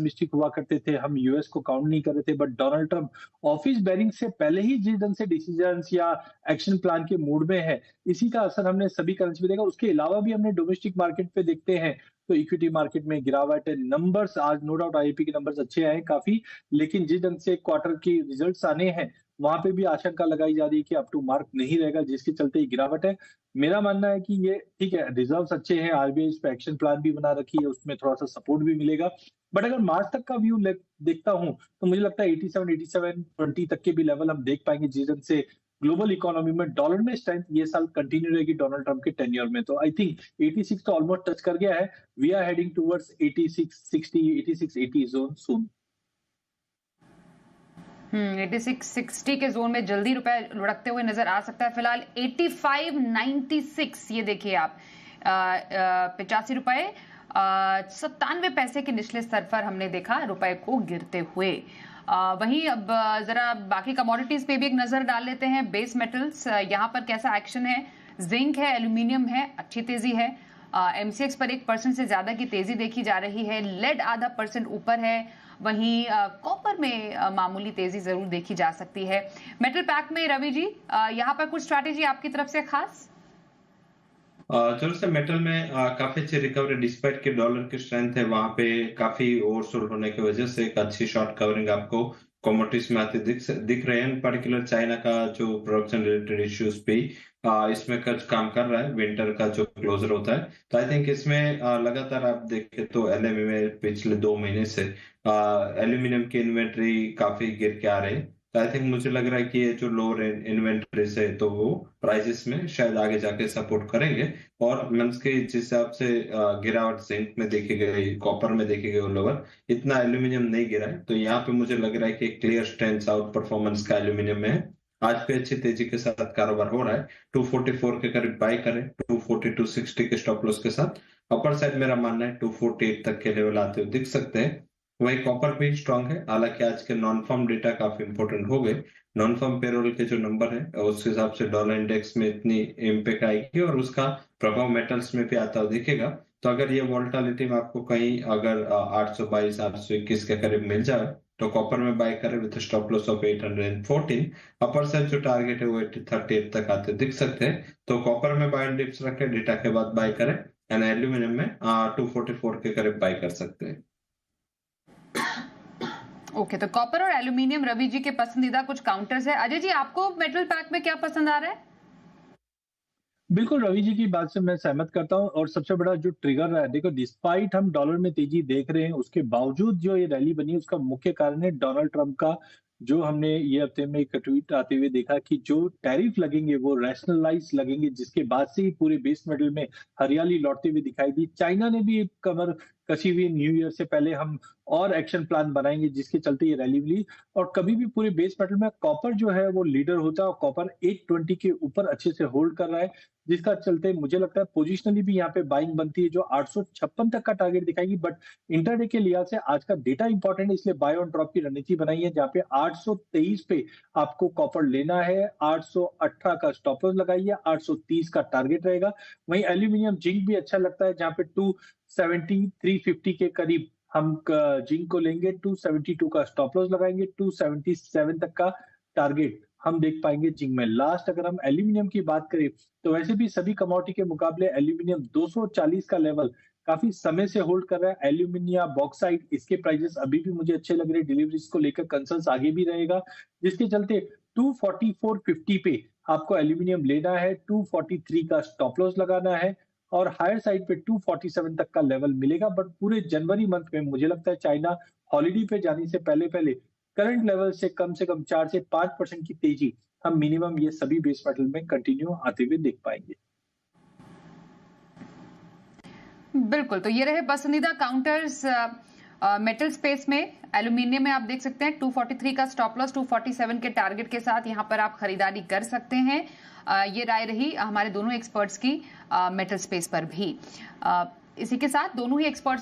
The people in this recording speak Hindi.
पेसिमिस्टिक हुआ करते थे, हम यूएस को काउंट नहीं कर रहे थे, but Donald Trump office bearing से पहले ही जिस ढंग से डिसीजंस या एक्शन प्लान के मूड में है, इसी का असर हमने सभी करेंसी पे देखा। उसके अलावा भी हमने डोमेस्टिक मार्केट पे देखते हैं तो इक्विटी मार्केट में गिरावट है। नंबर्स आज नो डाउट आईआईपी के नंबर्स अच्छे आए हैं काफी, लेकिन जिस ढंग से क्वार्टर की रिजल्ट्स आने हैं वहां पे भी आशंका लगाई जा रही है कि अप टू मार्क नहीं रहेगा, जिसके चलते ये गिरावट है। मेरा मानना है कि ये ठीक है, रिजर्व्स अच्छे हैं, आरबीआई इस पे एक्शन प्लान भी बना रखी है, उसमें थोड़ा सा सपोर्ट भी मिलेगा। बट अगर मार्च तक का व्यू देखता हूं तो मुझे लगता है 87 तक के भी लेवल हम देख पाएंगे, जिस ढंग से ग्लोबल इकोनॉमी में डॉलर में स्ट्रेंथ ये साल कंटिन्यू रहेगी डोनाल्ड ट्रंप के टेन्योर में। तो आई थिंक 86 तो ऑलमोस्ट टच कर गया है। We are heading towards 8660 8680 zone soon. 8660 के जोन में जल्दी रुपए लुढ़कते हुए नजर आ सकता है। फिलहाल 8596 ये देखिए आप, 85 रुपए 97 पैसे के निचले स्तर पर हमने देखा रुपए को गिरते हुए। वहीं अब जरा बाकी कमोडिटीज पे भी एक नजर डाल लेते हैं। बेस मेटल्स, यहाँ पर कैसा एक्शन है? जिंक है, एल्यूमिनियम है, अच्छी तेजी है। एमसीएक्स पर 1% से ज्यादा की तेजी देखी जा रही है। लेड आधा % ऊपर है। वहीं कॉपर में मामूली तेजी जरूर देखी जा सकती है। मेटल पैक में रवि जी, यहाँ पर कुछ स्ट्रैटेजी आपकी तरफ से खास? जरूर से मेटल में काफी अच्छी रिकवरी डिस्पाइट के डॉलर की स्ट्रेंथ है, वहां पे काफी ओवरसोल्ड होने की वजह से एक अच्छी शॉर्ट कवरिंग आपको कमोडिटीज में आते दिख रहे हैं। पर्टिकुलर चाइना का जो प्रोडक्शन रिलेटेड इश्यूज पे इसमें कुछ काम कर रहा है, विंटर का जो क्लोजर होता है। तो आई थिंक इसमें लगातार आप देखें तो एलएमई में पिछले 2 महीने से एल्यूमिनियम की इन्वेंट्री काफी गिर के आ रही है। तो आई थिंक मुझे लग रहा है कि ये जो लोअर इन्वेंट्री है तो वो प्राइसेस में शायद आगे जाके सपोर्ट करेंगे। और मंथ्स के जिस हिसाब से गिरावट जिंक में देखी गई, कॉपर में देखी गई लोअर, इतना एल्यूमिनियम नहीं गिरा है। तो यहाँ पे मुझे लग रहा है कि क्लियर स्ट्रेंथ आउट परफॉर्मेंस का एल्यूमिनियम में है। आज पे अच्छी तेजी के साथ कारोबार हो रहा है। 244 के करीब बाई करें, 240 260 के स्टॉप लॉस के साथ। अपर साइड मेरा मानना है 248 तक के लेवल आते हुए दिख सकते हैं। वही कॉपर भी स्ट्रांग है, हालांकि आज के नॉन फर्म डेटा काफी इंपॉर्टेंट हो गए। नॉन फर्म पेरोल के जो नंबर है उस हिसाब से डॉलर इंडेक्स में इतनी इम्पैक्ट आएगी और उसका प्रभाव मेटल्स में भी आता हुआ दिखेगा। तो अगर ये वोलेटिलिटी में आपको कहीं अगर 822 821 के करीब मिल जाए तो कॉपर में बाय करें with stop loss of 814। Upper side जो टारगेट है वो 38 तक आते दिख सकते हैं। तो कॉपर में बाय एंड डिप्स रखें, डेटा के बाद बाय करें। एंड एल्यूमिनियम में 244 के करीब बाय कर सकते हैं। ओके, तो कॉपर और एल्यूमिनियम रवि जी के पसंदीदा कुछ काउंटर्स है। अजय जी, आपको मेटल पैक में क्या पसंद आ रहा है? बिल्कुल रवि जी की बात से मैं सहमत करता हूं। और सबसे बड़ा जो ट्रिगर रहा है, देखो डिस्पाइट हम डॉलर में तेजी देख रहे हैं, उसके बावजूद जो ये रैली बनी उसका मुख्य कारण है डोनाल्ड ट्रंप का, जो हमने ये हफ्ते में एक ट्वीट आते हुए देखा कि जो टैरिफ लगेंगे वो रैशनलाइज लगेंगे, जिसके बाद से ही पूरे बेस मेटल में हरियाली लौटती हुई दिखाई दी। चाइना ने भी एक कमर कसी हुई, न्यू ईयर से पहले हम और एक्शन प्लान बनाएंगे, जिसके चलते ये रैली मिली। और कभी भी पूरे बेस मेटल में कॉपर जो है वो लीडर होता है और कॉपर 820 के ऊपर अच्छे से होल्ड कर रहा है, जिसका चलते मुझे लगता है पोजिशनली भी यहाँ पे बाइंग बनती है, जो 856 तक का टारगेट दिखाएगी। बट इंटरडे के लिहाज से आज का डेटा इंपॉर्टेंट है, इसलिए बाय ऑन ड्रॉप की रणनीति बनाई है, जहाँ पे 823 पे आपको कॉपर लेना है, 818 का स्टॉप लॉस लगाइए, 830 का टारगेट रहेगा। वहीं एल्यूमिनियम जिंक भी अच्छा लगता है, जहाँ पे 270 350 के करीब हम जिंक को लेंगे, 272 का स्टॉप लॉस लगाएंगे, 277 तक का टारगेट हम देख पाएंगे जिंक में। लास्ट अगर हम एल्यूमिनियम की बात करें तो वैसे भी सभी कमोडिटी के मुकाबले एल्यूमिनियम 240 का लेवल काफी समय से होल्ड कर रहा है। एल्यूमिनियम बॉक्साइट इसके प्राइसेस अभी भी मुझे अच्छे लग रहे हैं, डिलीवरीज को लेकर कंसर्न्स आगे भी रहेगा, जिसके चलते 244.50 पे आपको एल्यूमिनियम लेना है, 243 का स्टॉप लॉस लगाना है और हायर साइड पे 247 तक का लेवल मिलेगा। बट पूरे जनवरी मंथ में मुझे लगता है चाइना हॉलिडे पे जाने से पहले करंट लेवल से कम 4 से 5% की तेजी हम मिनिमम ये सभी बेस मेटल में कंटिन्यू आते हुए देख पाएंगे। बिल्कुल, तो ये रहे पसंदीदा काउंटर्स मेटल स्पेस में। एल्यूमिनियम में आप देख सकते हैं 243 का स्टॉप लॉस, 247 के टारगेट के साथ यहां पर आप खरीदारी कर सकते हैं। ये राय रही हमारे दोनों एक्सपर्ट्स की मेटल स्पेस पर भी। इसी के साथ दोनों ही एक्सपर्ट्स